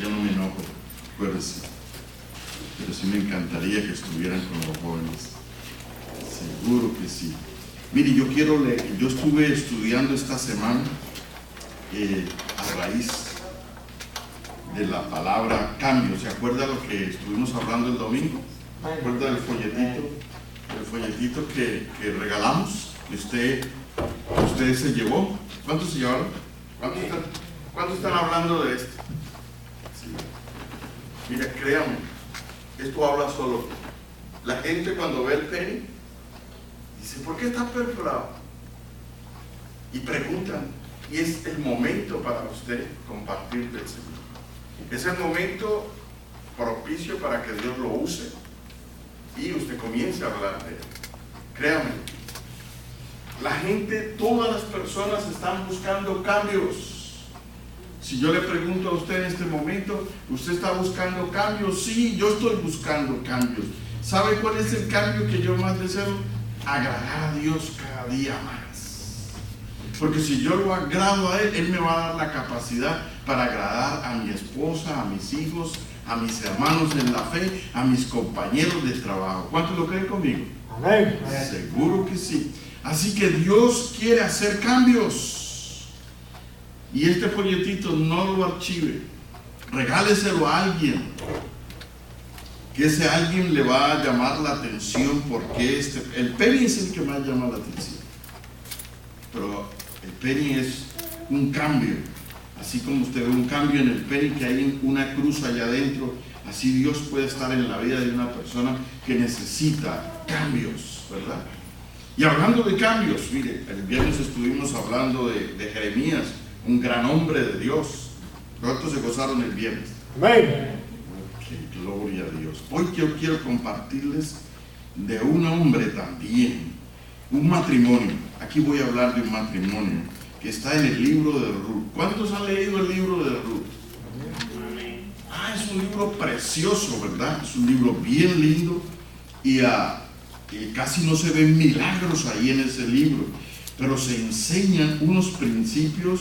yo no me enojo, acuérdense. Pero sí me encantaría que estuvieran con los jóvenes. Seguro que sí. Mire, yo quiero leer, yo estuve estudiando esta semana a raíz de la palabra cambio. ¿Se acuerda lo que estuvimos hablando el domingo? ¿Se acuerda del folletito? El folletito que regalamos, que usted se llevó. ¿Cuántos se llevaron? ¿Cuántos están hablando de esto? Sí. Mira, créame, esto habla solo. La gente cuando ve el penny dice, ¿por qué está perforado? Y preguntan, y es el momento para usted compartir del Señor. Es el momento propicio para que Dios lo use y usted comience a hablar de él. Créame, la gente, todas las personas están buscando cambios. Si yo le pregunto a usted en este momento, ¿usted está buscando cambios? Sí, yo estoy buscando cambios. ¿Sabe cuál es el cambio que yo más deseo? Agradar a Dios cada día más. Porque si yo lo agrado a Él, Él me va a dar la capacidad para agradar a mi esposa, a mis hijos, a mis hermanos en la fe, a mis compañeros de trabajo. ¿Cuántos lo creen conmigo? Amén. Seguro que sí. Así que Dios quiere hacer cambios. Y este folletito no lo archive. Regáleselo a alguien. Que ese alguien le va a llamar la atención porque el penny es el que más llama la atención. Pero el penny es un cambio. Así como usted ve un cambio en el penny, que hay una cruz allá adentro, así Dios puede estar en la vida de una persona que necesita cambios, ¿verdad? Y hablando de cambios, mire, el viernes estuvimos hablando de Jeremías, un gran hombre de Dios. ¿Cuántos se gozaron el viernes? Amén. ¡Qué gloria a Dios! Hoy yo quiero compartirles de un hombre también, un matrimonio. Aquí voy a hablar de un matrimonio que está en el libro de Ruth. ¿Cuántos han leído el libro de Ruth? Es un libro precioso, ¿verdad? Es un libro bien lindo y casi no se ven milagros ahí en ese libro, pero se enseñan unos principios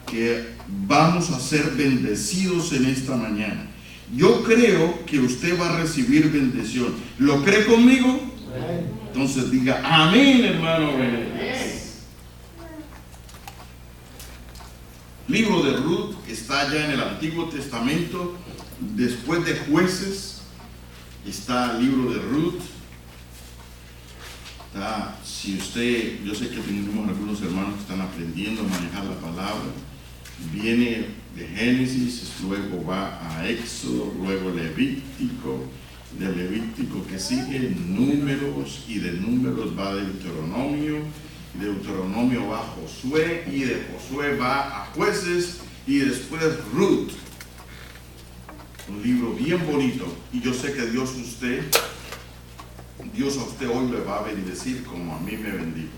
que vamos a ser bendecidos en esta mañana. Yo creo que usted va a recibir bendición. ¿Lo cree conmigo? Entonces diga amén, hermano. Libro de Ruth está ya en el Antiguo Testamento. Después de Jueces está el libro de Ruth. Si usted, yo sé que tenemos algunos hermanos que están aprendiendo a manejar la palabra. Viene de Génesis, luego va a Éxodo, luego Levítico, de Levítico que sigue Números, y de Números va a Deuteronomio, de Deuteronomio va a Josué, y de Josué va a Jueces, y después Ruth. Un libro bien bonito, y yo sé que Dios a usted hoy le va a bendecir como a mí me bendijo.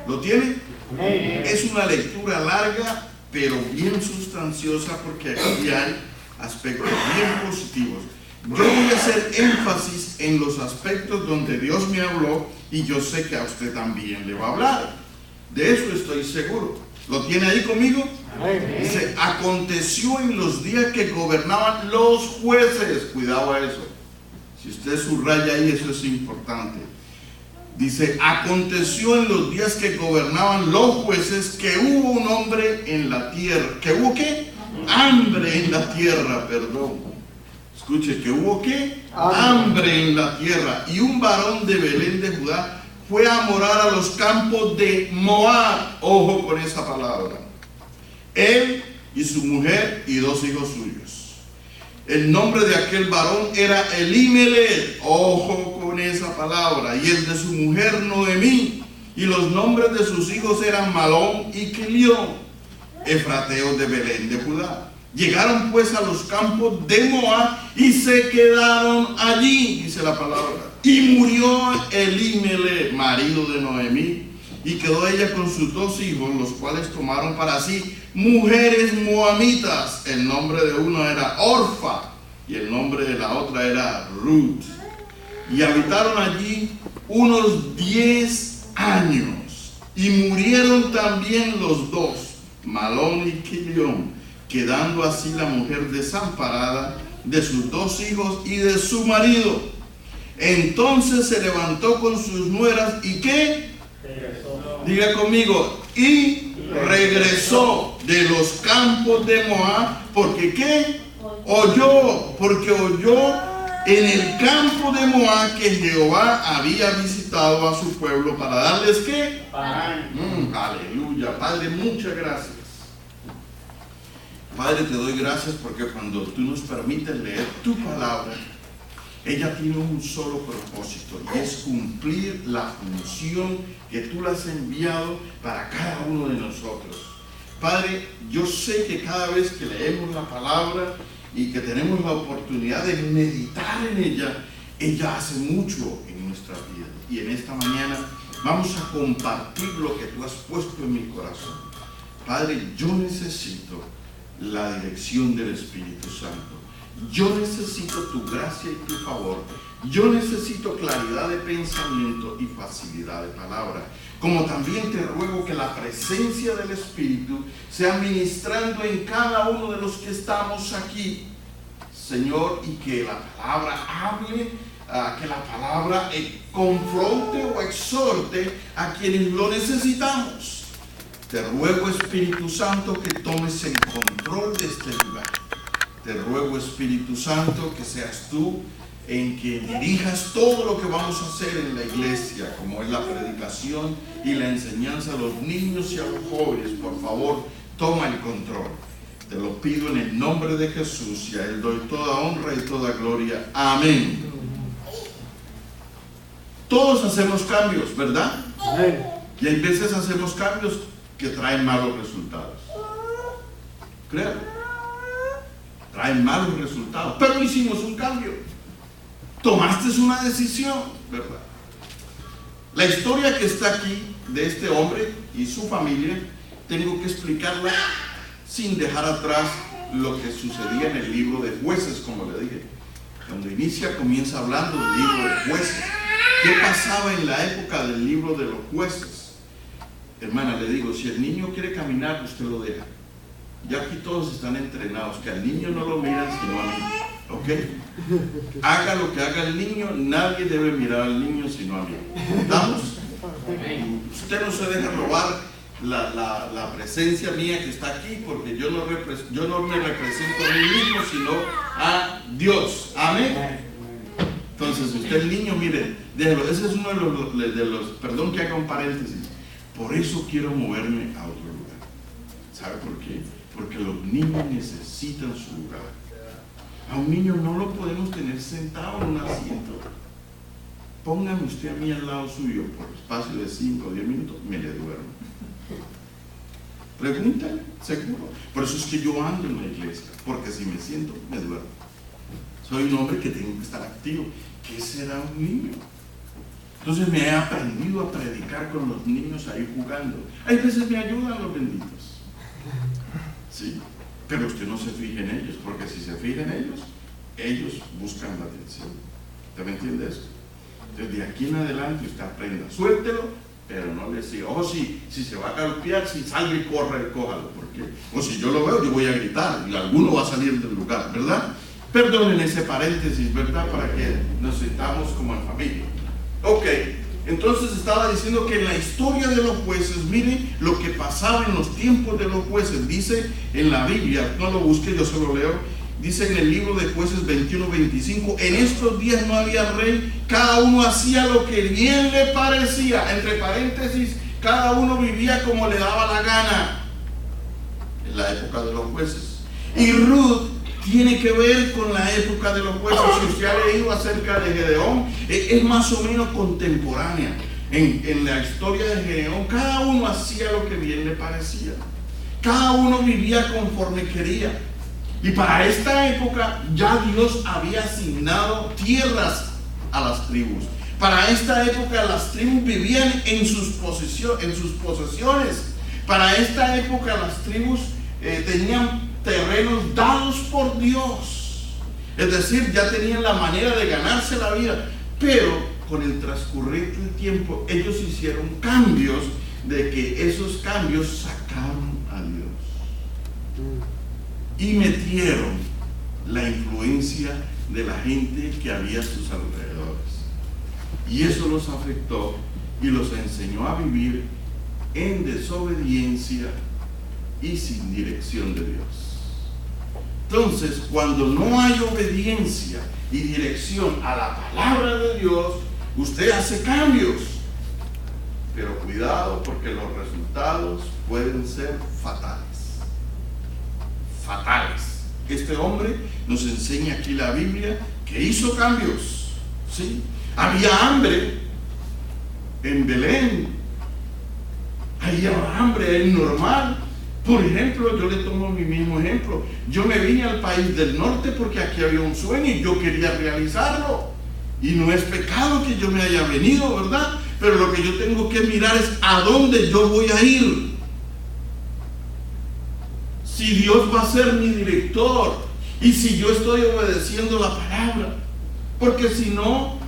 ¿Lo tiene? Es una lectura larga, pero bien sustanciosa, porque aquí hay aspectos bien positivos. Yo voy a hacer énfasis en los aspectos donde Dios me habló, y yo sé que a usted también le va a hablar. De eso estoy seguro. ¿Lo tiene ahí conmigo? Dice, aconteció en los días que gobernaban los jueces. Cuidado a eso. Si usted subraya ahí, eso es importante. Dice, aconteció en los días que gobernaban los jueces que hubo un hombre en la tierra. ¿Que hubo qué? Hambre en la tierra, perdón. Escuche, ¿que hubo qué? Hambre en la tierra. Y un varón de Belén de Judá fue a morar a los campos de Moab. Ojo con esa palabra. Él y su mujer y 2 hijos suyos. El nombre de aquel varón era Elimelech. Ojo con esa palabra. Y el de su mujer Noemí. Y los nombres de sus hijos eran Malón y Quilión, efrateos de Belén de Judá. Llegaron pues a los campos de Moab y se quedaron allí, dice la palabra. Y murió Elimelech, marido de Noemí, y quedó ella con sus 2 hijos, los cuales tomaron para sí mujeres moabitas. El nombre de uno era Orfa y el nombre de la otra era Ruth. Y habitaron allí unos 10 años. Y murieron también los 2, Malón y Quilión, quedando así la mujer desamparada de sus 2 hijos y de su marido. Entonces se levantó con sus nueras y ¿qué? Regresó. Diga conmigo, y regresó de los campos de Moab, porque ¿qué? Porque oyó en el campo de Moab que Jehová había visitado a su pueblo para darles ¿qué? Aleluya. Padre, muchas gracias. Padre, te doy gracias porque cuando tú nos permites leer tu palabra, ella tiene un solo propósito, y es cumplir la función que tú le has enviado para cada uno de nosotros. Padre, yo sé que cada vez que leemos la palabra y que tenemos la oportunidad de meditar en ella, ella hace mucho en nuestra vida. Y en esta mañana vamos a compartir lo que tú has puesto en mi corazón. Padre, yo necesito la dirección del Espíritu Santo. Yo necesito tu gracia y tu favor. Yo necesito claridad de pensamiento y facilidad de palabra. Como también te ruego que la presencia del Espíritu sea ministrando en cada uno de los que estamos aquí, Señor, y que la palabra hable, que la palabra confronte o exhorte a quienes lo necesitamos. Te ruego, Espíritu Santo, que tomes el control de este lugar. Te ruego, Espíritu Santo, que seas tú en que dirijas todo lo que vamos a hacer en la iglesia, como es la predicación y la enseñanza a los niños y a los jóvenes. Por favor, toma el control. Te lo pido en el nombre de Jesús, y a Él doy toda honra y toda gloria. Amén. Todos hacemos cambios, ¿verdad? Y hay veces hacemos cambios que traen malos resultados. Créalo. Traen malos resultados. Pero hicimos un cambio. Tomaste una decisión, ¿verdad? La historia que está aquí de este hombre y su familia, tengo que explicarla sin dejar atrás lo que sucedía en el libro de Jueces, como le dije. Cuando comienza hablando del libro de Jueces. ¿Qué pasaba en la época del libro de los jueces? Hermana, le digo, si el niño quiere caminar, usted lo deja. Ya aquí todos están entrenados, que al niño no lo miran sino a mí. ¿Ok? Haga lo que haga el niño, nadie debe mirar al niño sino a mí. ¿Estamos? Usted no se deja robar la presencia mía que está aquí, porque yo no me represento a mí mismo, sino a Dios. Amén. Entonces, usted el niño, mire, déjelo. Ese es uno de los, perdón que haga un paréntesis. Por eso quiero moverme a otro lugar. ¿Sabe por qué? Porque los niños necesitan su lugar. A un niño no lo podemos tener sentado en un asiento. Póngame usted a mí al lado suyo por espacio de 5 o 10 minutos, me le duermo. Pregúntale, seguro. Por eso es que yo ando en la iglesia, porque si me siento, me duermo. Soy un hombre que tengo que estar activo. ¿Qué será un niño? Entonces me he aprendido a predicar con los niños ahí jugando. Hay veces me ayudan los benditos. Sí, pero usted no se fije en ellos, porque si se fija en ellos, ellos buscan la atención. ¿Usted me entiende eso? Entonces de aquí en adelante usted aprenda, suéltelo, pero no le siga. Ojo, si se va a golpear, si salga y corre, cójalo, porque o si yo lo veo, yo voy a gritar y alguno va a salir del lugar, ¿verdad? Perdonen ese paréntesis, ¿verdad? Para que nos sintamos como en familia. Ok, entonces estaba diciendo que en la historia de los jueces, miren lo que pasaba en los tiempos de los jueces. Dice en la Biblia, no lo busque, yo se lo leo. Dice en el libro de Jueces 21-25, en estos días no había rey, cada uno hacía lo que bien le parecía. Entre paréntesis, cada uno vivía como le daba la gana. En la época de los jueces. Y Ruth tiene que ver con la época de los jueces. Si usted ha leído acerca de Gedeón, es más o menos contemporánea. En la historia de Gedeón, cada uno hacía lo que bien le parecía. Cada uno vivía conforme quería. Y para esta época ya Dios había asignado tierras a las tribus. Para esta época las tribus vivían en sus posesiones. Para esta época las tribus tenían terrenos dados por Dios. Es decir, ya tenían la manera de ganarse la vida. Pero con el transcurrir del tiempo, ellos hicieron cambios, de que esos cambios sacaron a Dios. y metieron la influencia de la gente que había a sus alrededores. Y eso los afectó y los enseñó a vivir en desobediencia y sin dirección de Dios. Entonces, cuando no hay obediencia y dirección a la palabra de Dios, usted hace cambios. Pero cuidado, porque los resultados pueden ser fatales. Fatales. Este hombre nos enseña aquí la Biblia que hizo cambios. ¿Sí? Había hambre en Belén. Había hambre, es normal. Por ejemplo, yo le tomo mi mismo ejemplo. Yo me vine al país del norte porque aquí había un sueño y yo quería realizarlo. Y no es pecado que yo me haya venido, ¿verdad? Pero lo que yo tengo que mirar es a dónde yo voy a ir. Si Dios va a ser mi director y si yo estoy obedeciendo la palabra. Porque si no,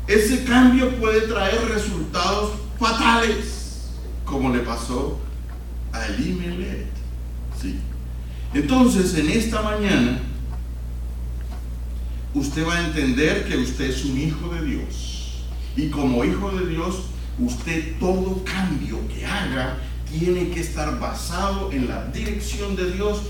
ese cambio puede traer resultados fatales, como le pasó a Elimelech. Sí. Entonces, en esta mañana, usted va a entender que usted es un hijo de Dios. Y como hijo de Dios, usted todo cambio que haga tiene que estar basado en la dirección de Dios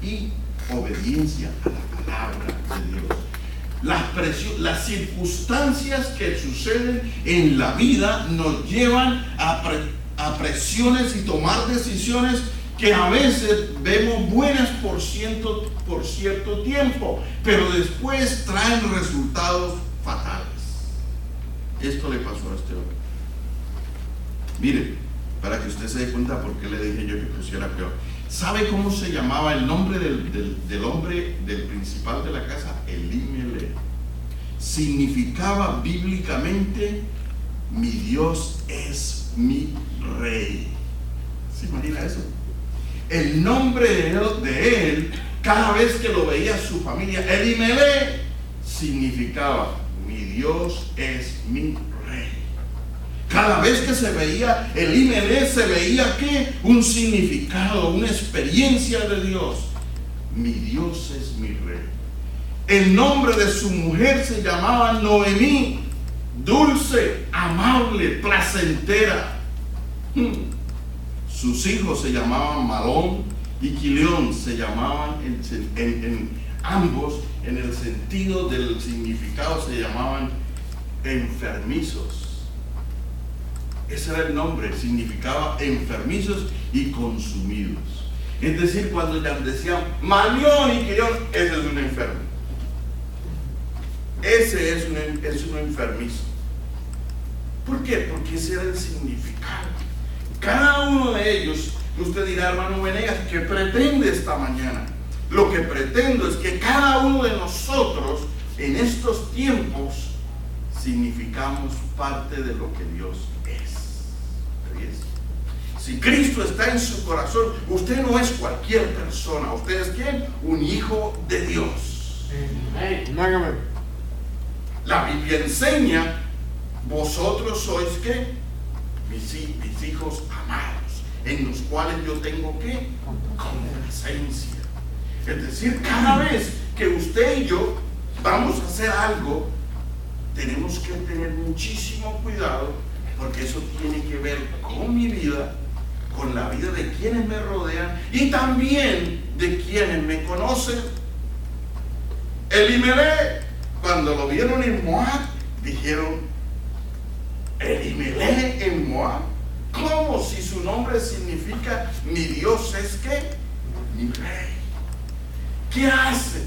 y obediencia a la palabra de Dios. Las circunstancias que suceden en la vida nos llevan a presiones y tomar decisiones que a veces vemos buenas por cierto tiempo, pero después traen resultados fatales. Esto le pasó a este hombre. Mire, para que usted se dé cuenta por qué le dije yo que pusiera peor. ¿Sabe cómo se llamaba el nombre del hombre, del principal de la casa? Elimelech. Significaba bíblicamente: mi Dios es mi rey. ¿Se imagina eso? El nombre de él, cada vez que lo veía su familia, Elimelech, significaba: mi Dios es mi rey. Cada vez que se veía Elimelech, se veía que un significado, una experiencia de Dios. Mi Dios es mi rey. El nombre de su mujer se llamaba Noemí, dulce, amable, placentera. Sus hijos se llamaban Malón y Quilión. Se llamaban en ambos, en el sentido del significado, se llamaban enfermizos. Ese era el nombre, significaba enfermizos y consumidos. Es decir, cuando ya decían Malón y Quilión, ese es un enfermo. Ese es un enfermizo. ¿Por qué? Porque ese era el significado. Cada uno de ellos, usted dirá, hermano Venegas, ¿qué pretende esta mañana? Lo que pretendo es que cada uno de nosotros en estos tiempos significamos parte de lo que Dios es. Si Cristo está en su corazón, usted no es cualquier persona. ¿Usted es quién? Un hijo de Dios. La Biblia enseña: vosotros sois ¿qué? Mis hijos amados, en los cuales yo tengo ¿qué? Complacencia. Es decir, cada vez que usted y yo vamos a hacer algo, tenemos que tener muchísimo cuidado, porque eso tiene que ver con mi vida, con la vida de quienes me rodean y también de quienes me conocen. Elimelech, cuando lo vieron en Moab, dijeron: Elimelech en Moab, como si su nombre significa mi Dios es ¿qué? Mi rey. ¿Qué hace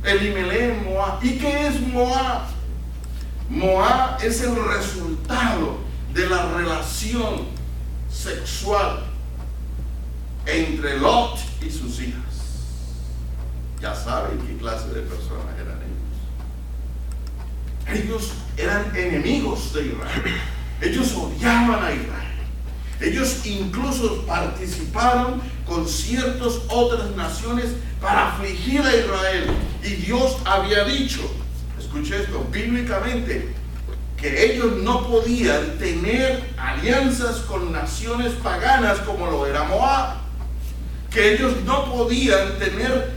Elimelech en Moab? ¿Y qué es Moab? Moab es el resultado de la relación sexual entre Lot y sus hijas. Ya saben qué clase de personas eran ellos. Ellos eran enemigos de Israel. Ellos odiaban a Israel. Ellos incluso participaron con ciertas otras naciones para afligir a Israel. Y Dios había dicho, escuche esto, bíblicamente, que ellos no podían tener alianzas con naciones paganas como lo era Moab. que ellos no podían tener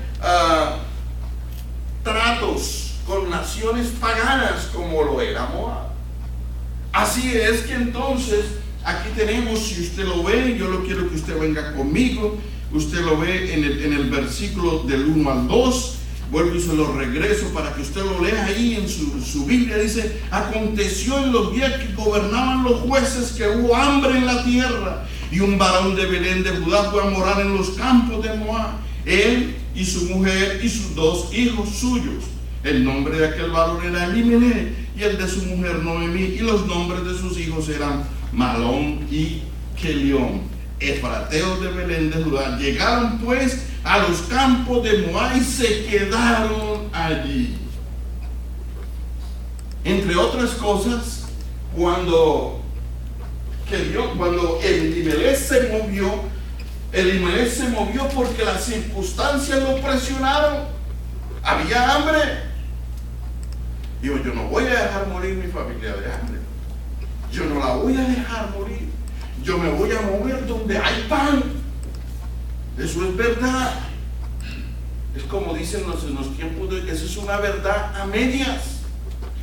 tratos con naciones paganas como lo era Moab. Así es que entonces aquí tenemos, si usted lo ve, yo lo quiero que usted venga conmigo, usted lo ve en el versículo del 1 al 2, vuelvo y se lo regreso para que usted lo lea ahí en su Biblia. Dice: aconteció en los días que gobernaban los jueces que hubo hambre en la tierra, y un varón de Belén de Judá fue a morar en los campos de Moab, él y su mujer y sus 2 hijos suyos. El nombre de aquel varón era Elimelech, y el de su mujer Noemí, y los nombres de sus hijos eran Malón y Kelión, efrateos de Belén de Judá. Llegaron pues a los campos de Moab y se quedaron allí. Entre otras cosas, cuando Elimelech se movió porque las circunstancias lo presionaron. Había hambre. Digo, yo no voy a dejar morir mi familia de hambre. Yo no la voy a dejar morir. Yo me voy a mover donde hay pan. Eso es verdad. Es como dicen en los tiempos de hoy, eso es una verdad a medias.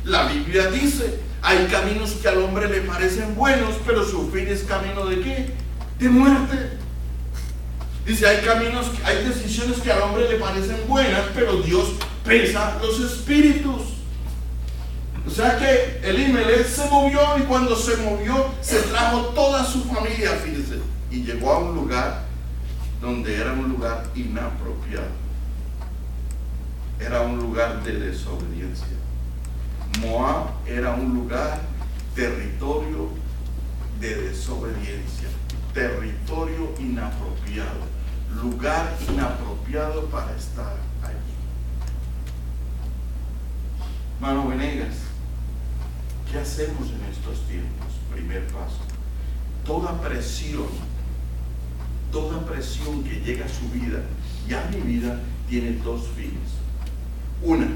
La Biblia dice: hay caminos que al hombre le parecen buenos, pero su fin es camino ¿de qué? De muerte. Dice: hay decisiones que al hombre le parecen buenas, pero Dios pesa los espíritus. O sea que Elimelech se movió, y cuando se movió se trajo toda su familia, fíjense, y llegó a un lugar donde era un lugar inapropiado. Era un lugar de desobediencia. Moab era un lugar, territorio de desobediencia, territorio inapropiado, lugar inapropiado para estar allí. Hermano Venegas, ¿qué hacemos en estos tiempos? Primer paso: toda presión que llega a su vida y a mi vida tiene 2 fines. Una,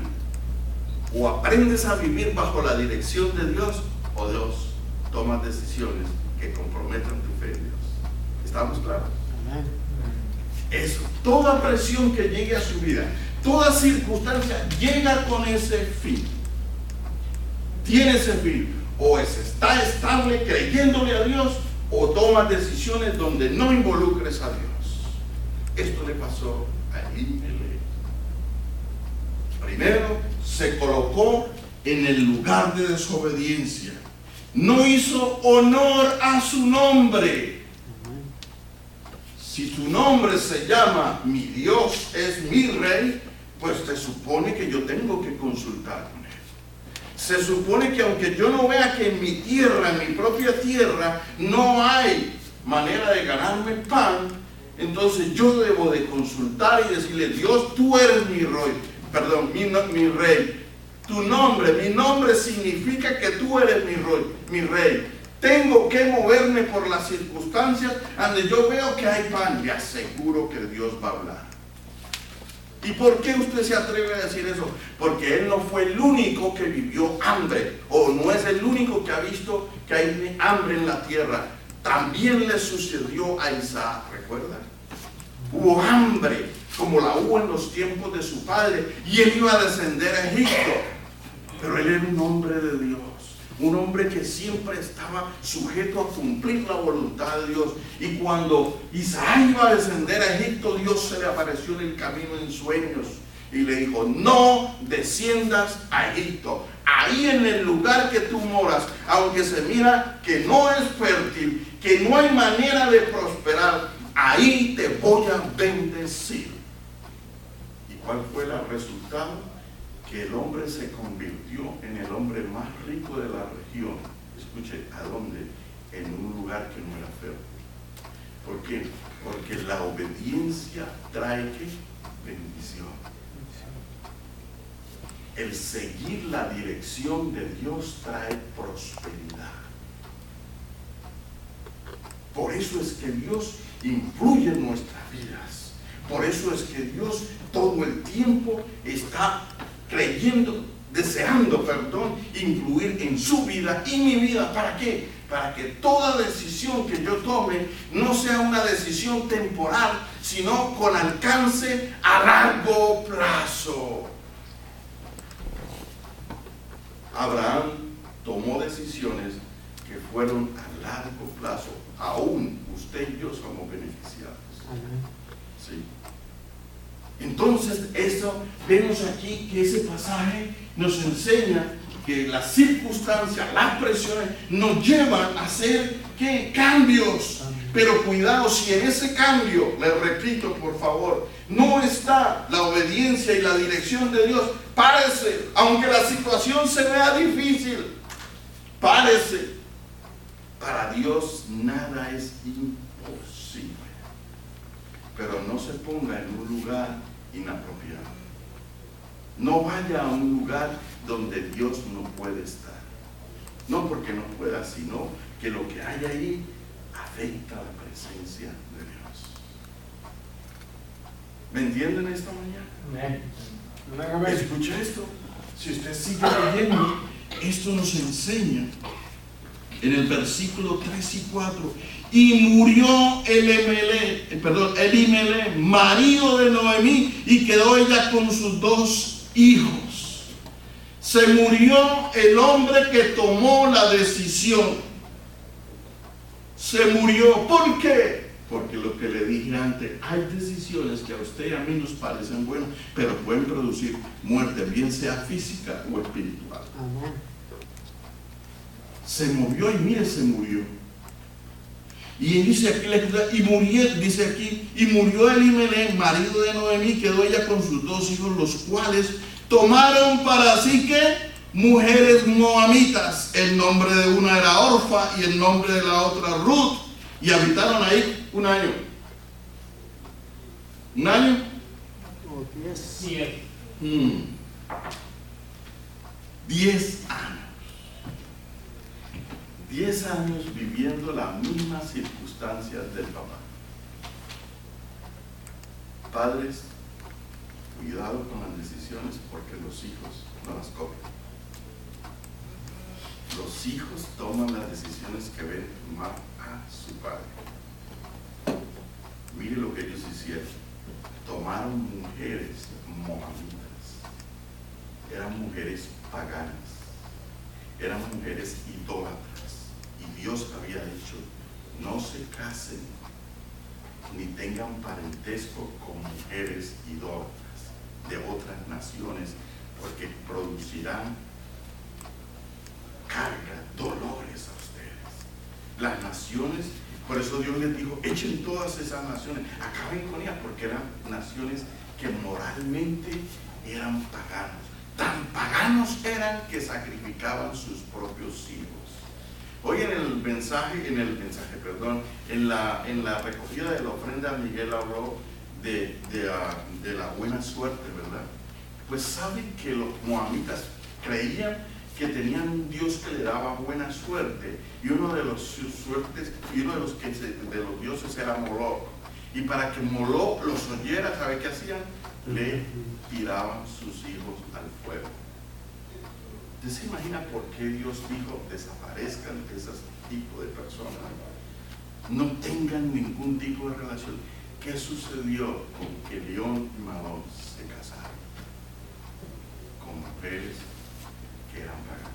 o aprendes a vivir bajo la dirección de Dios, o 2, tomas decisiones que comprometan tu fe en Dios. ¿Estamos claros? Eso, toda presión que llegue a su vida, toda circunstancia llega con ese fin. Tiene ese fin: o está estable creyéndole a Dios, o tomas decisiones donde no involucres a Dios. Esto le pasó a Elimelech. Primero, se colocó en el lugar de desobediencia. No hizo honor a su nombre. Si su nombre se llama mi Dios es mi rey, pues se supone que yo tengo que consultar con él. Se supone que aunque yo no vea que en mi tierra, en mi propia tierra, no hay manera de ganarme pan, entonces yo debo de consultar y decirle: Dios, tú eres mi rey. Perdón, mi rey. Tu nombre, mi nombre significa que tú eres mi rey. Tengo que moverme por las circunstancias donde yo veo que hay pan. Le aseguro que Dios va a hablar. ¿Y por qué usted se atreve a decir eso? Porque él no fue el único que vivió hambre, o no es el único que ha visto que hay hambre en la tierra. También le sucedió a Isaac, ¿recuerdan? Hubo hambre como la hubo en los tiempos de su padre, y él iba a descender a Egipto, pero él era un hombre de Dios, un hombre que siempre estaba sujeto a cumplir la voluntad de Dios. Y cuando Isaac iba a descender a Egipto, Dios se le apareció en el camino en sueños y le dijo: no desciendas a Egipto. Ahí en el lugar que tú moras, aunque se mira que no es fértil, que no hay manera de prosperar, ahí te voy a bendecir. ¿Y cuál fue el resultado? Que el hombre se convirtió en el hombre más rico de la región. Escuche, ¿a dónde? En un lugar que no era fértil. ¿Por qué? Porque la obediencia trae ¿qué? Bendición. El seguir la dirección de Dios trae prosperidad. Por eso es que Dios influye en nuestras vidas. Por eso es que Dios todo el tiempo está deseando, influir en su vida y mi vida. ¿Para qué? Para que toda decisión que yo tome no sea una decisión temporal, sino con alcance a largo plazo. Abraham tomó decisiones que fueron a largo plazo. Aún usted y yo somos beneficiados. ¿Sí? Entonces, vemos aquí que ese pasaje nos enseña que las circunstancias, las presiones nos llevan a hacer ¿qué? Cambios. Pero cuidado, si en ese cambio, les repito por favor, no está la obediencia y la dirección de Dios, párese, aunque la situación se vea difícil, párese. Para Dios nada es imposible. Pero no se ponga en un lugar inapropiado. No vaya a un lugar donde Dios no puede estar. No porque no pueda, sino que lo que hay ahí afecta la presencia de Dios. ¿Me entienden esta mañana? Escucha esto. Si usted sigue leyendo, esto nos enseña en el versículo 3 y 4. Y murió Elimelech, marido de Noemí, y quedó ella con sus 2 hijos. Se murió el hombre que tomó la decisión. Se murió. ¿Por qué? Porque lo que le dije antes, hay decisiones que a usted y a mí nos parecen buenas, pero pueden producir muerte, bien sea física o espiritual. Amén. Se movió y mire, se murió. Y dice aquí, y murió Elimelech, marido de Noemí, quedó ella con sus 2 hijos, los cuales tomaron para sí que mujeres moabitas. El nombre de una era Orfa y el nombre de la otra Ruth, y habitaron ahí un año. ¿Un año? 10 años. 10 años viviendo las mismas circunstancias del papá. Padres, cuidado con las decisiones porque los hijos no las copian. Los hijos toman las decisiones que ven mal a su padre. Mire lo que ellos hicieron. Tomaron mujeres moabitas. Eran mujeres paganas. Eran mujeres idólatras. Y Dios había dicho, no se casen ni tengan parentesco con mujeres idólatras de otras naciones, porque producirán carga, dolores a ustedes. Las naciones, por eso Dios les dijo, echen todas esas naciones, acaben con ellas, porque eran naciones que moralmente eran paganos. Tan paganos eran que sacrificaban sus propios hijos. Hoy en la recogida de la ofrenda, Miguel habló de la buena suerte, ¿verdad? Pues saben que los moabitas creían que tenían un Dios que le daba buena suerte, y uno de los dioses era Moloch. Y para que Moloch los oyera, ¿sabe qué hacían? Le tiraban sus hijos al fuego. ¿Usted se imagina por qué Dios dijo desaparezcan de ese tipo de personas? No tengan ningún tipo de relación. ¿Qué sucedió con que León y Malón se casaron? Con mujeres que eran paganas.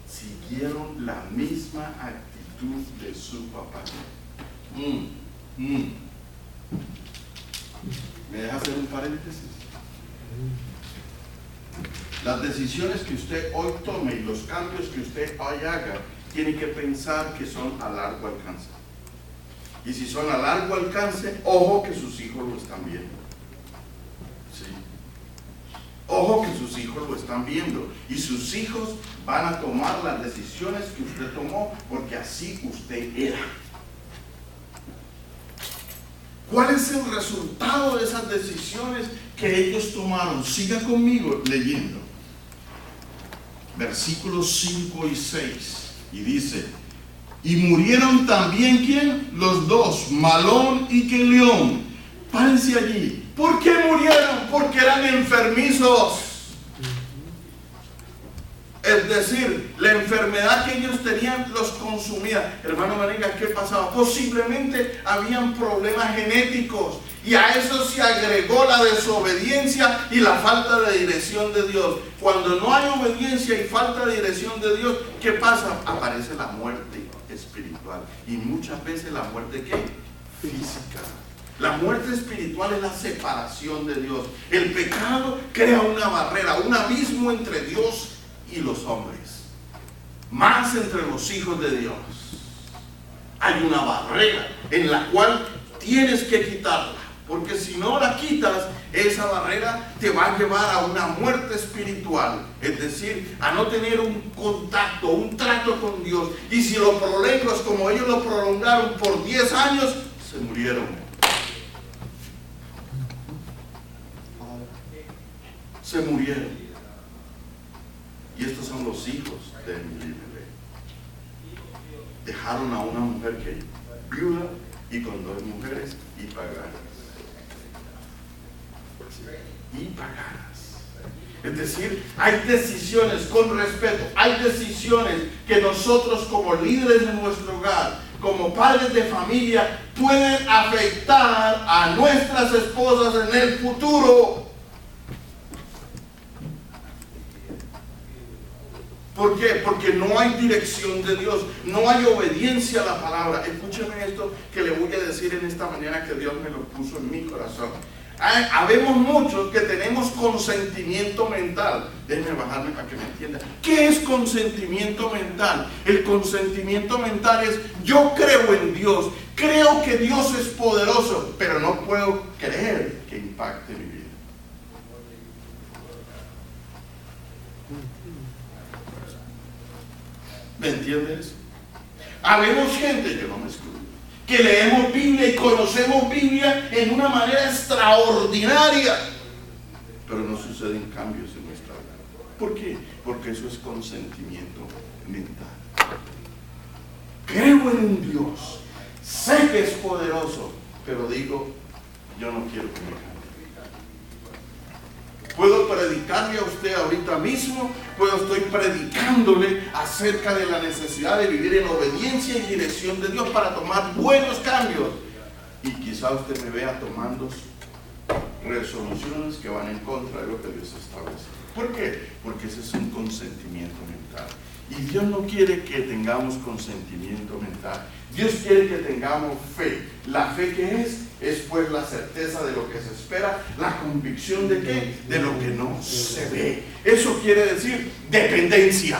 Siguieron la misma actitud de su papá. ¿Me deja hacer un paréntesis? Las decisiones que usted hoy tome y los cambios que usted hoy haga, tiene que pensar que son a largo alcance. Y si son a largo alcance, ojo que sus hijos lo están viendo. ¿Sí? Ojo que sus hijos lo están viendo. Y sus hijos van a tomar las decisiones que usted tomó, porque así usted era. ¿Cuál es el resultado de esas decisiones que ellos tomaron? Siga conmigo leyendo. Versículos 5 y 6. Y dice, y murieron también, ¿quién? Los 2, Malón y Kelión. Párense allí. ¿Por qué murieron? Porque eran enfermizos. Es decir, la enfermedad que ellos tenían los consumía. Hermano Marenga, ¿qué pasaba? Posiblemente habían problemas genéticos. Y a eso se agregó la desobediencia y la falta de dirección de Dios. Cuando no hay obediencia y falta de dirección de Dios, ¿qué pasa? Aparece la muerte espiritual. Y muchas veces la muerte, ¿qué? Física. La muerte espiritual es la separación de Dios. El pecado crea una barrera, un abismo entre Dios y los hombres. Más entre los hijos de Dios. Hay una barrera en la cual tienes que quitarla. Porque si no la quitas, esa barrera te va a llevar a una muerte espiritual. Es decir, a no tener un contacto, un trato con Dios. Y si lo prolongas como ellos lo prolongaron por 10 años, se murieron. Se murieron. Y estos son los hijos de Elimelech. Dejaron a una mujer que viuda y con 2 mujeres y paganas. Y paganas. Es decir, hay decisiones con respeto, hay decisiones que nosotros como líderes de nuestro hogar, como padres de familia, pueden afectar a nuestras esposas en el futuro. ¿Por qué? Porque no hay dirección de Dios, no hay obediencia a la palabra. Escúcheme esto que le voy a decir en esta mañana que Dios me lo puso en mi corazón. Habemos muchos que tenemos consentimiento mental. Déjenme bajarme para que me entiendan. ¿Qué es consentimiento mental? El consentimiento mental es: yo creo en Dios, creo que Dios es poderoso, pero no puedo creer que impacte mi vida. ¿Me entiendes? Habemos gente, yo no me escucho, que leemos Biblia y conocemos Biblia en una manera extraordinaria, pero no suceden cambios en nuestra vida. ¿Por qué? Porque eso es consentimiento mental. Creo en un Dios, sé que es poderoso, pero digo, yo no quiero que me cambie. Puedo predicarle a usted ahorita mismo, estoy predicándole acerca de la necesidad de vivir en obediencia y dirección de Dios para tomar buenos cambios. Y quizá usted me vea tomando resoluciones que van en contra de lo que Dios establece. ¿Por qué? Porque ese es un consentimiento mental. Y Dios no quiere que tengamos consentimiento mental. Dios quiere que tengamos fe. ¿La fe qué es? Es pues la certeza de lo que se espera, la convicción de qué, de lo que no se ve. Eso quiere decir dependencia.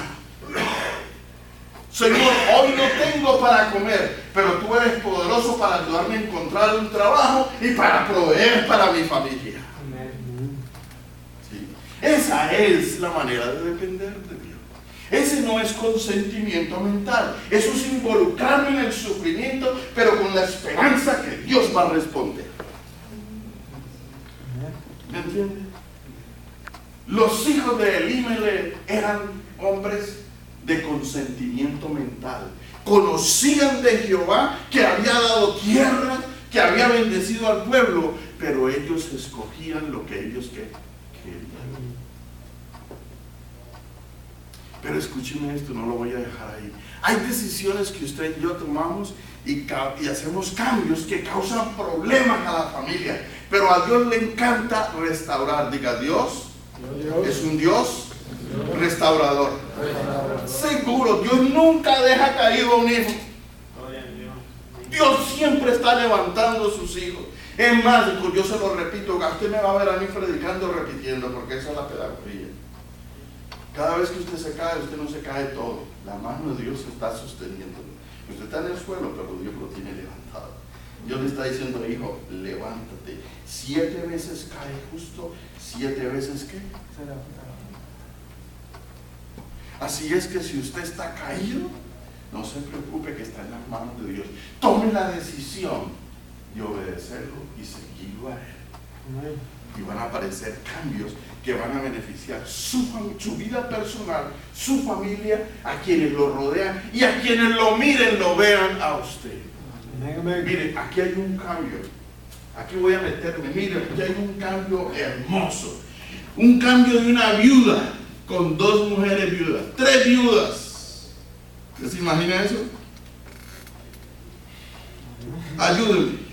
Señor, hoy no tengo para comer, pero tú eres poderoso para ayudarme a encontrar un trabajo y para proveer para mi familia. ¿Sí? Esa es la manera de depender de Dios. Ese no es consentimiento mental. Eso es involucrarme en el sufrimiento, pero con la esperanza que Dios va a responder. ¿Me entiende? Los hijos de Elimelech eran hombres de consentimiento mental. Conocían de Jehová, que había dado tierra, que había bendecido al pueblo, pero ellos escogían lo que ellos querían. Pero escúcheme esto, no lo voy a dejar ahí. Hay decisiones que usted y yo tomamos y hacemos cambios que causan problemas a la familia. Pero a Dios le encanta restaurar. Diga, Dios es un Dios restaurador. Seguro, Dios nunca deja caído a un hijo. Dios siempre está levantando a sus hijos. Es más, yo se lo repito, usted me va a ver a mí predicando repitiendo, porque esa es la pedagogía. Cada vez que usted se cae, usted no se cae todo. La mano de Dios está sosteniéndolo. Usted está en el suelo, pero Dios lo tiene levantado. Dios le está diciendo, hijo, levántate. 7 veces cae justo, 7 veces ¿qué? Así es que si usted está caído, no se preocupe, que está en las manos de Dios. Tome la decisión de obedecerlo y seguirlo a Él. Y van a aparecer cambios que van a beneficiar su vida personal, su familia, a quienes lo rodean y a quienes lo miren, lo vean a usted. Miren, aquí hay un cambio. Aquí voy a meterme. Miren, aquí hay un cambio hermoso. Un cambio de una viuda con 2 mujeres viudas, 3 viudas. ¿Usted se imagina eso? Ayúdenme.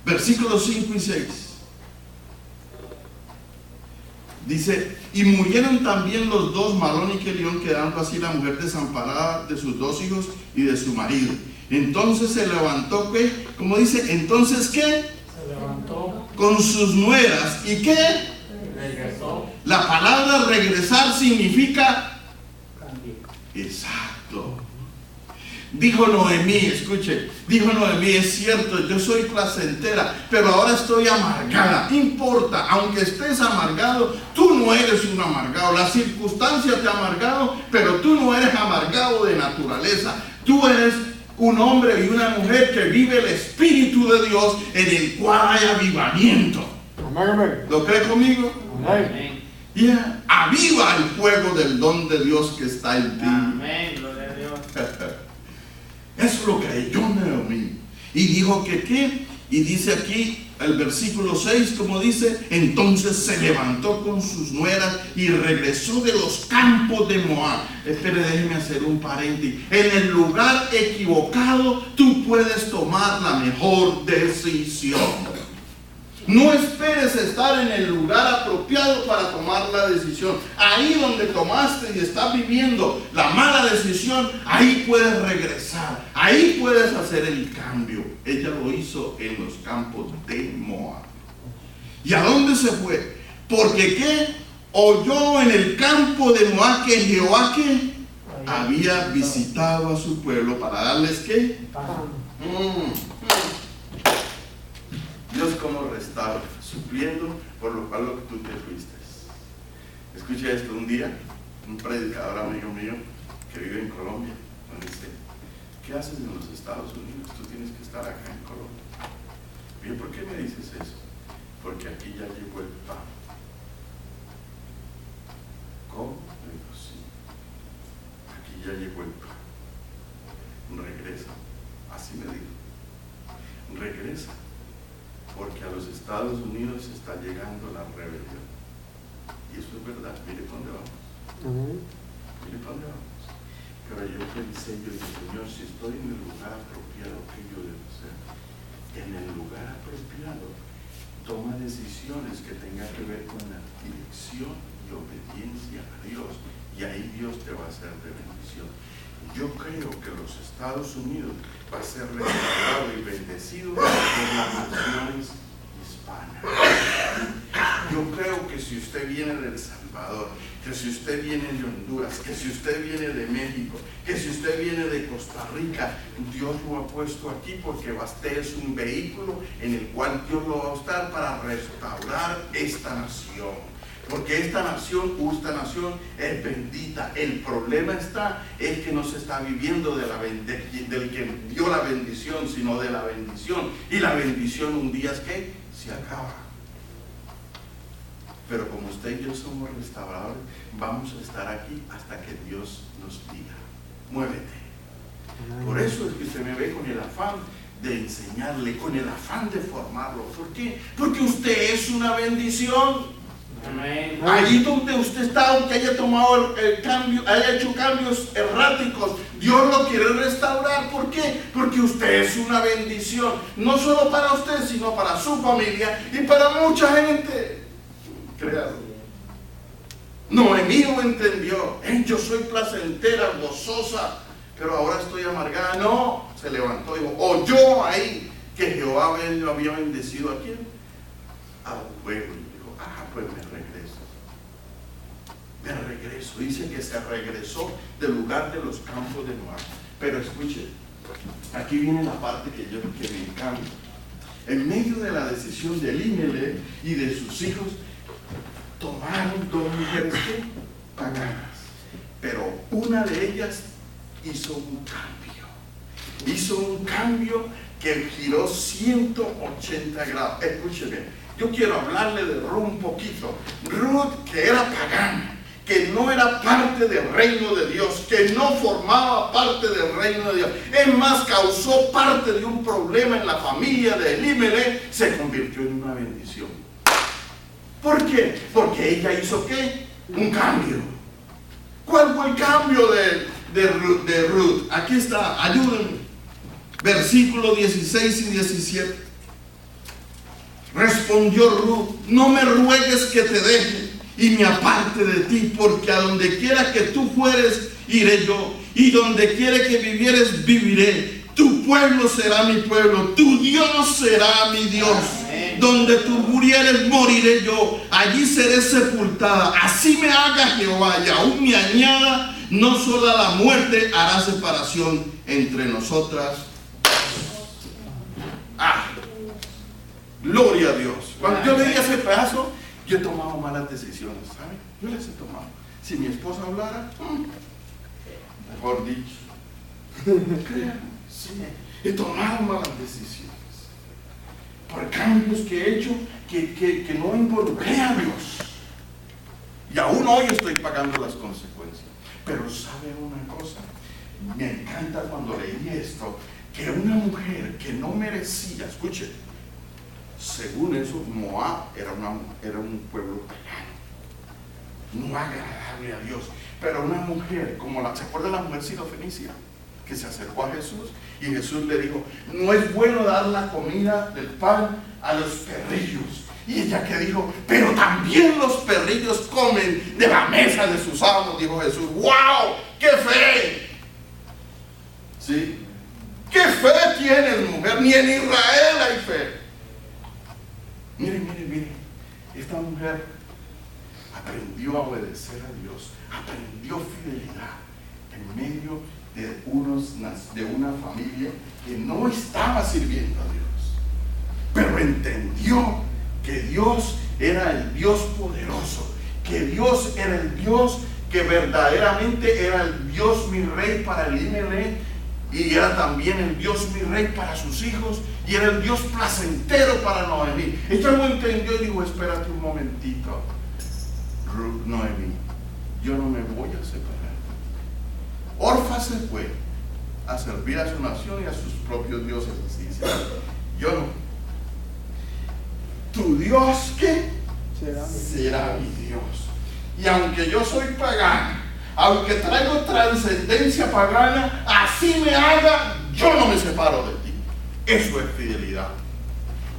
Versículos 5 y 6. Dice, y murieron también los 2, Malón y Quelión, quedando así la mujer desamparada de sus 2 hijos y de su marido. Entonces se levantó, ¿qué? Como dice, entonces ¿qué? Se levantó con sus nueras. ¿Y qué? regresó. La palabra regresar significa Cambio. exacto. Dijo Noemí, escuche, dijo Noemí, es cierto, yo soy placentera, pero ahora estoy amargada. No importa, aunque estés amargado, tú no eres un amargado. La circunstancia te ha amargado, pero tú no eres amargado de naturaleza. Tú eres un hombre y una mujer que vive el Espíritu de Dios, en el cual hay avivamiento. Amén. ¿Lo cree conmigo? Amén. Yeah. Aviva el fuego del don de Dios que está en ti. Amén. Gloria a Dios. Eso lo creyó Noemí. Y dijo que qué. Y dice aquí el versículo 6, como dice, entonces se levantó con sus nueras y regresó de los campos de Moab. Espere, déjeme hacer un paréntesis. En el lugar equivocado tú puedes tomar la mejor decisión. No esperes estar en el lugar apropiado para tomar la decisión. Ahí donde tomaste y estás viviendo la mala decisión, ahí puedes regresar. Ahí puedes hacer el cambio. Ella lo hizo en los campos de Moab. ¿Y a dónde se fue? Porque ¿qué? Oyó en el campo de Moab que Jehová ¿qué? Había visitado a su pueblo para darles ¿qué? Dios como restaura, supliendo por lo cual lo que tú te fuiste. Escucha esto, un día, un predicador amigo mío que vive en Colombia, me dice, ¿qué haces en los Estados Unidos? Tú tienes que estar acá en Colombia. Y yo, ¿por qué me dices eso? Porque aquí ya llegó el pan. ¿Cómo? Le digo, sí. Aquí ya llegó el pan. Regresa. Así me dijo. Regresa. Porque a los Estados Unidos está llegando la rebelión. Y eso es verdad. Mire para dónde vamos. Mire para dónde vamos. Pero yo pensé, yo dije, Señor, si estoy en el lugar apropiado, ¿qué yo debo hacer? En el lugar apropiado, toma decisiones que tengan que ver con la dirección y obediencia a Dios. Y ahí Dios te va a hacer de bendición. Yo creo que los Estados Unidos va a ser restaurado y bendecido por las naciones hispanas. Yo creo que si usted viene de El Salvador, que si usted viene de Honduras, que si usted viene de México, que si usted viene de Costa Rica, Dios lo ha puesto aquí porque usted es un vehículo en el cual Dios lo va a usar para restaurar esta nación. Porque esta nación es bendita. El problema es que no se está viviendo del que dio la bendición, sino de la bendición. Y la bendición un día es que se acaba. Pero como usted y yo somos restauradores, vamos a estar aquí hasta que Dios nos diga, muévete. Por eso es que usted me ve con el afán de enseñarle, con el afán de formarlo. ¿Por qué? Porque usted es una bendición. Amén. Allí donde usted está, aunque haya tomado el cambio, haya hecho cambios erráticos, Dios lo quiere restaurar. ¿Por qué? Porque usted es una bendición, no solo para usted, sino para su familia y para mucha gente. Créalo. Noemí lo entendió. Yo soy placentera, gozosa, pero ahora estoy amargada. No, se levantó y dijo, oyó ahí que Jehová lo había bendecido. ¿A quién? Al pueblo. Pues me regreso. Dice que se regresó del lugar de los campos de Moab. Pero escuche, aquí viene la parte que me encanta. En medio de la decisión de Elimelech y de sus hijos, tomaron 2 mujeres paganas, pero una de ellas hizo un cambio. Hizo un cambio que giró 180 grados. Escuche bien. Yo quiero hablarle de Ruth un poquito. Ruth, que era pagana, que no era parte del reino de Dios, que no formaba parte del reino de Dios. Es más, causó parte de un problema en la familia de Elimelech, se convirtió en una bendición. ¿Por qué? Porque ella hizo ¿qué? Un cambio. ¿Cuál fue el cambio de Ruth? Aquí está, ayúdenme. Versículos 16 y 17. Respondió Ruth: no me ruegues que te deje y me aparte de ti, porque a donde quiera que tú fueres, iré yo, y donde quiera que vivieres, viviré. Tu pueblo será mi pueblo, tu Dios será mi Dios. Donde tú murieres, moriré yo, allí seré sepultada. Así me haga Jehová, y aún me añada, no solo la muerte hará separación entre nosotras. Gloria a Dios. Cuando yo leí ese pedazo, yo he tomado malas decisiones, ¿sabe? Yo las he tomado. Si mi esposa hablara, mejor dicho, sí, he tomado malas decisiones por cambios que he hecho que no involucré a Dios, y aún hoy estoy pagando las consecuencias. Pero ¿sabe una cosa? Me encanta cuando leí esto, que una mujer que no merecía, escuche, según eso, Moab era un pueblo pagano, no agradable a Dios, pero una mujer como ¿se acuerda la mujer sirofenicia que se acercó a Jesús? Y Jesús le dijo: no es bueno dar la comida del pan a los perrillos. Y ella que dijo: pero también los perrillos comen de la mesa de sus amos. Dijo Jesús: ¡wow! ¡Qué fe! ¿Sí? ¿Qué fe tienes, mujer? Ni en Israel hay fe. Miren, esta mujer aprendió a obedecer a Dios, aprendió fidelidad en medio de una familia que no estaba sirviendo a Dios, pero entendió que Dios era el Dios poderoso, que Dios era el Dios que verdaderamente era el Dios mi rey para Elimelech, y era también el Dios mi rey para sus hijos, y era el Dios placentero para Noemí. Ella lo entendió y dijo: espérate un momentito, Noemí, yo no me voy a separar. Orfa se fue a servir a su nación y a sus propios dioses, así dice. Yo no. Tu Dios, ¿qué? Será mi Dios. Y aunque yo soy pagana, aunque traigo trascendencia pagana, así me haga, yo no me separo de ti. Eso es fidelidad.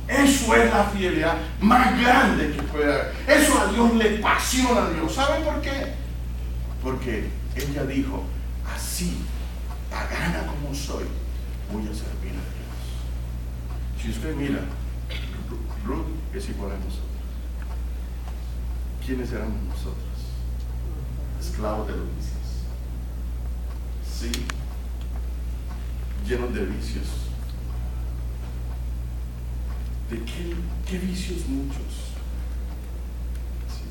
Eso es la fidelidad más grande que puede haber. Eso a Dios le apasiona a Dios. ¿Saben por qué? Porque ella dijo: así, pagana como soy, voy a servir a Dios. Si usted mira, Ruth es igual a nosotros. ¿Quiénes éramos nosotros? Esclavos de los vicios. Sí, llenos de vicios. ¿De qué vicios? Muchos. Sí.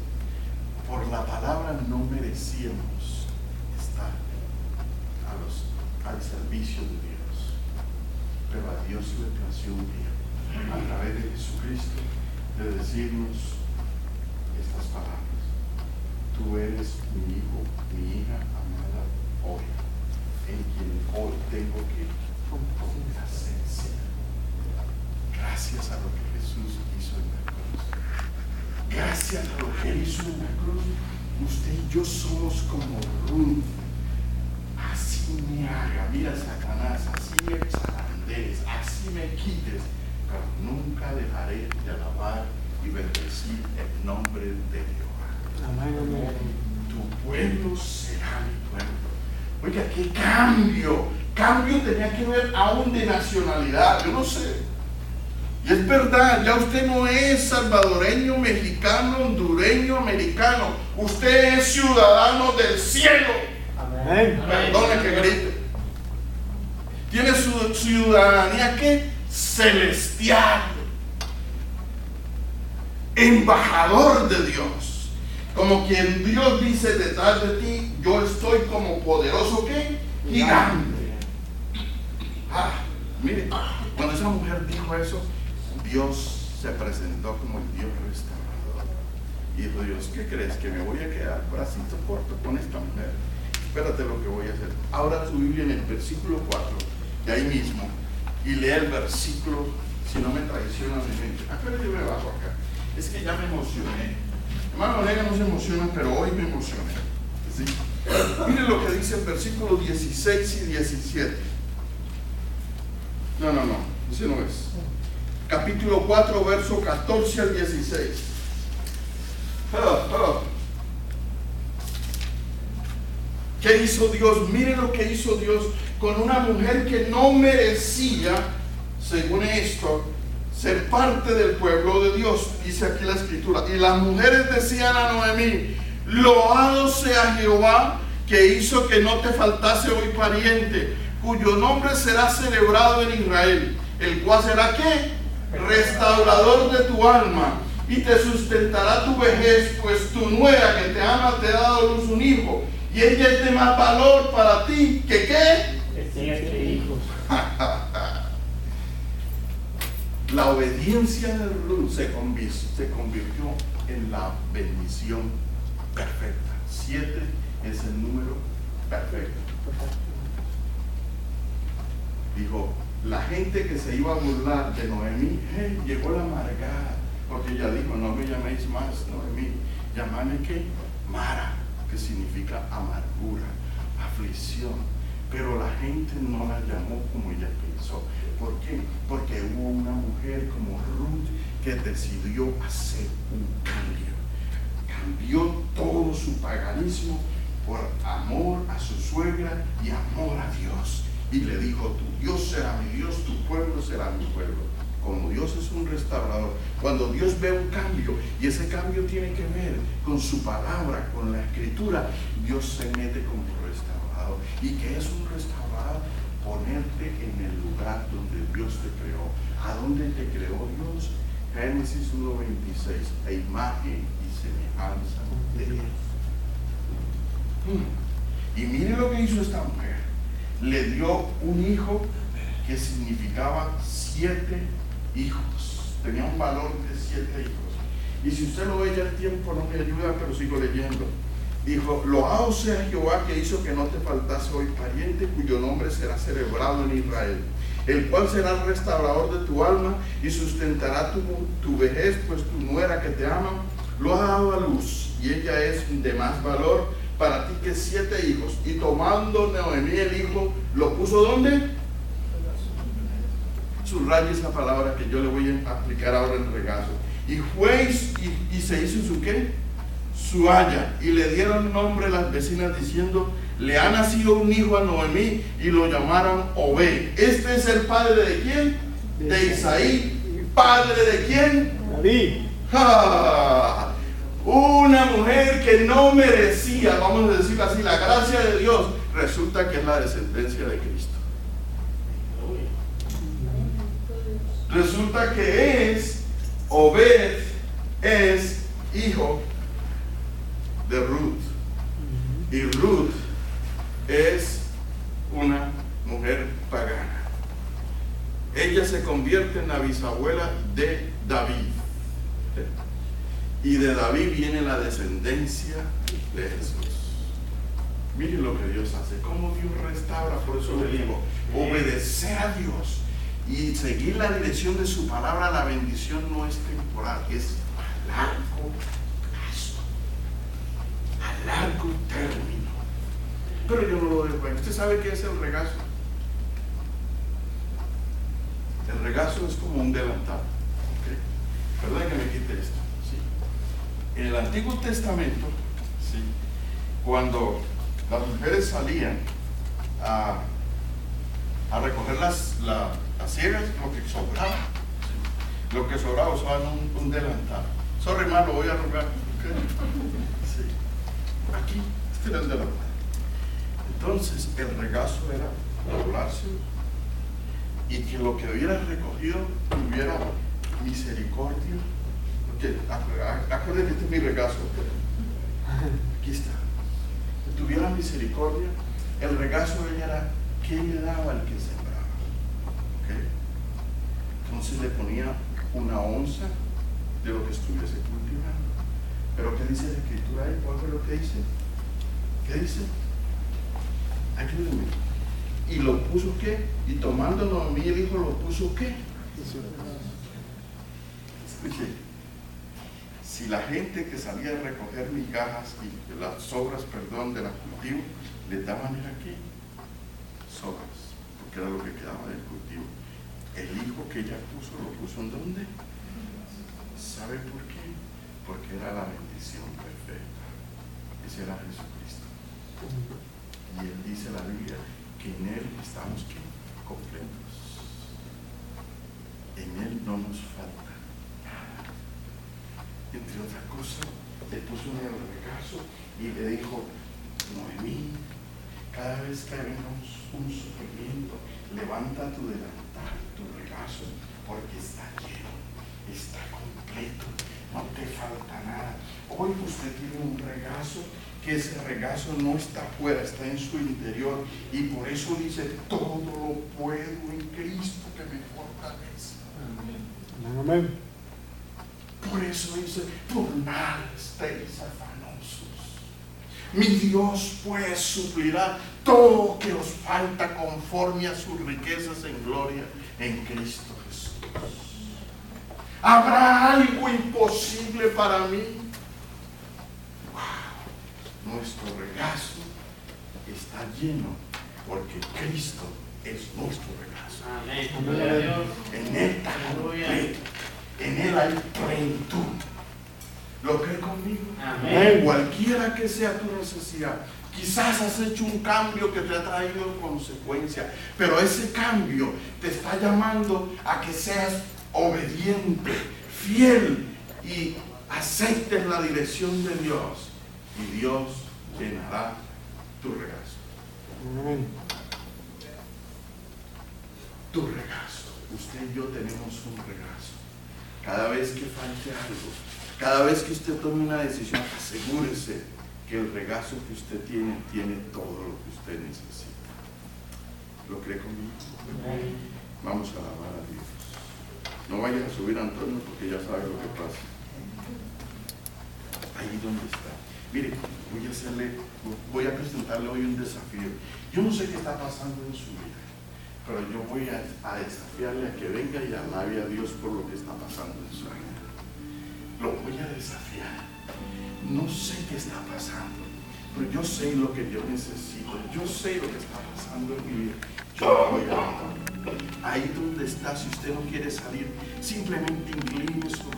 Por la palabra no merecíamos estar al servicio de Dios, pero a Dios le plació un día, a través de Jesucristo, de decirnos estas palabras: tú eres mi hijo, mi hija amada hoy, en quien hoy tengo que complacencia. Gracias a lo que Jesús hizo en la cruz, gracias a lo que Él hizo en la cruz, usted y yo somos como Ruth. Así me haga, mira Satanás, así me zarandees, así me quites, pero nunca dejaré de alabar y bendecir el nombre de Jehová. Amén. Tu pueblo será mi pueblo. Oiga, qué cambio. Cambio tenía que ver aún de nacionalidad, yo no sé. Y es verdad, ya usted no es salvadoreño, mexicano, hondureño, americano. Usted es ciudadano del cielo. Amén. Perdone que grite. Tiene su ciudadanía, ¿qué? Celestial. Embajador de Dios. Como quien Dios dice detrás de ti: yo estoy como poderoso, ¿qué? Gigante. Mire, cuando esa mujer dijo eso, Dios se presentó como el Dios restaurador. Y dijo Dios, ¿qué crees? ¿Que me voy a quedar bracito corto con esta mujer? Espérate lo que voy a hacer. Abra tu Biblia en el versículo 4, de ahí mismo, y lea el versículo, si no me traiciona mi mente. Pero yo me bajo acá. Es que ya me emocioné. Hermano Nega no se emociona, pero hoy me emocioné. ¿Sí? Mire lo que dice el versículo 16 y 17. No, ese no es. Capítulo 4, verso 14 al 16. ¿Qué hizo Dios? Mire lo que hizo Dios con una mujer que no merecía, según esto, ser parte del pueblo de Dios. Dice aquí la escritura: y las mujeres decían a Noemí, loado sea Jehová, que hizo que no te faltase hoy pariente, cuyo nombre será celebrado en Israel, el cual será ¿qué? Restaurador de tu alma, y te sustentará tu vejez, pues tu nuera que te ama te ha dado a luz un hijo, y ella es de más valor para ti que ¿qué? 7 hijos. La obediencia de Ruth se convirtió en la bendición perfecta. 7 es el número perfecto. Dijo, la gente que se iba a burlar de Noemí, hey, llegó la amargada, porque ella dijo, no me llaméis más Noemí, llamadme ¿qué? Mara, que significa amargura, aflicción. Pero la gente no la llamó como ella pensó. ¿Por qué? Porque hubo una mujer como Ruth que decidió hacer un cambio. Cambió todo su paganismo por amor a su suegra y amor a Dios. Y le dijo, tu Dios será mi Dios, tu pueblo será mi pueblo. Como Dios es un restaurador, cuando Dios ve un cambio y ese cambio tiene que ver con su palabra, con la escritura, Dios se mete como restaurador. ¿Y qué es un restaurador? Ponerte en el lugar donde Dios te creó. ¿A dónde te creó Dios? Génesis 1:26, a imagen y semejanza de Dios. Y mire lo que hizo esta mujer. Le dio un hijo que significaba 7 hijos. Tenía un valor de 7 hijos. Y si usted lo ve, ya el tiempo no me ayuda, pero sigo leyendo. Dijo, loado sea Jehová, que hizo que no te faltase hoy pariente, cuyo nombre será celebrado en Israel, el cual será el restaurador de tu alma y sustentará tu vejez, pues tu nuera que te ama lo ha dado a luz, y ella es de más valor para ti que 7 hijos. Y tomando Noemí el hijo, lo puso ¿dónde? Subraya esa palabra que yo le voy a aplicar ahora en regazo. Y fue y se hizo su ¿qué? Su haya, y le dieron nombre las vecinas diciendo, le ha nacido un hijo a Noemí, y lo llamaron Obed. Este es el padre de ¿quién? De Isaí. ¿Padre de quién? David. ¡Ja! Una mujer que no merecía, vamos a decirlo así, la gracia de Dios, resulta que es la descendencia de Cristo. Resulta que Obed es hijo de Ruth, y Ruth es una mujer pagana. Ella se convierte en la bisabuela de David, y de David viene la descendencia de Jesús. Miren lo que Dios hace, cómo Dios restaura. Por eso le digo, obedecer a Dios y seguir la dirección de su palabra. La bendición no es temporal, es a largo plazo, a largo término. Pero yo no lo dejo ahí. ¿Usted sabe qué es el regazo? El regazo es como un delantal. ¿Okay? Perdón que me quite esto. ¿Sí? En el Antiguo Testamento, ¿sí?, cuando las mujeres salían a recoger las ciegas, lo que sobraba, ¿sí?, lo que sobraba usaban un delantal. Sorry, hermano, voy a rogar. ¿Okay? Sí. Aquí, este era el delantal. Entonces, el regazo era doblarse y que lo que hubieras recogido tuviera misericordia. Porque acuérdense que este es mi regazo. Aquí está. Que tuviera misericordia. El regazo de ella era ¿qué le daba al que sembraba? ¿Okay? Entonces le ponía una onza de lo que estuviese cultivando. Pero ¿qué dice la escritura ahí? ¿Cuál fue lo que dice? ¿Qué dice? Ayúdenme. ¿Y lo puso qué? Y tomando Noemí el hijo lo puso qué. Escuche, si la gente que salía a recoger migajas y las sobras, perdón, de la cultivo, les daban era qué, sobras, porque era lo que quedaba del cultivo. El hijo que ella puso, lo puso ¿en dónde? ¿Sabe por qué? Porque era la bendición perfecta. Ese era Jesucristo. Y él dice la Biblia que en él estamos ¿qué? Completos. En él no nos falta nada. Entre otras cosas, le puso en el regazo y le dijo: Noemí, cada vez que venga un sufrimiento, levanta tu delantal, tu regazo, porque está lleno, está completo, no te falta nada. Hoy usted tiene un regazo, que ese regazo no está afuera, está en su interior, y por eso dice: todo lo puedo en Cristo que me fortalece. Amén. Por eso dice: por nada estéis afanosos. Mi Dios pues suplirá todo lo que os falta conforme a sus riquezas en gloria en Cristo Jesús. ¿Habrá algo imposible para mí? Wow. Nuestro regazo está lleno porque Cristo es nuestro regazo. Amén. Gloria a Dios. En Él está completo. En Él hay plenitud. ¿Lo cree conmigo? Amén. Cualquiera que sea tu necesidad, quizás has hecho un cambio que te ha traído consecuencias, pero ese cambio te está llamando a que seas obediente, fiel y aceptes la dirección de Dios, y Dios llenará tu regazo. Amén. Tu regazo. Usted y yo tenemos un regazo. Cada vez que falte algo, cada vez que usted tome una decisión, asegúrese que el regazo que usted tiene todo lo que usted necesita. ¿Lo cree conmigo? Vamos a alabar a Dios. No vaya a subir a Antonio porque ya sabe lo que pasa. Ahí donde está. Mire, voy a presentarle hoy un desafío. Yo no sé qué está pasando en su vida, pero yo voy a desafiarle a que venga y alabe a Dios por lo que está pasando en su vida. Lo voy a desafiar. No sé qué está pasando, pero yo sé lo que yo necesito. Yo sé lo que está pasando en mi vida. Yo lo voy a alabar. Ahí donde está, si usted no quiere salir, simplemente incline su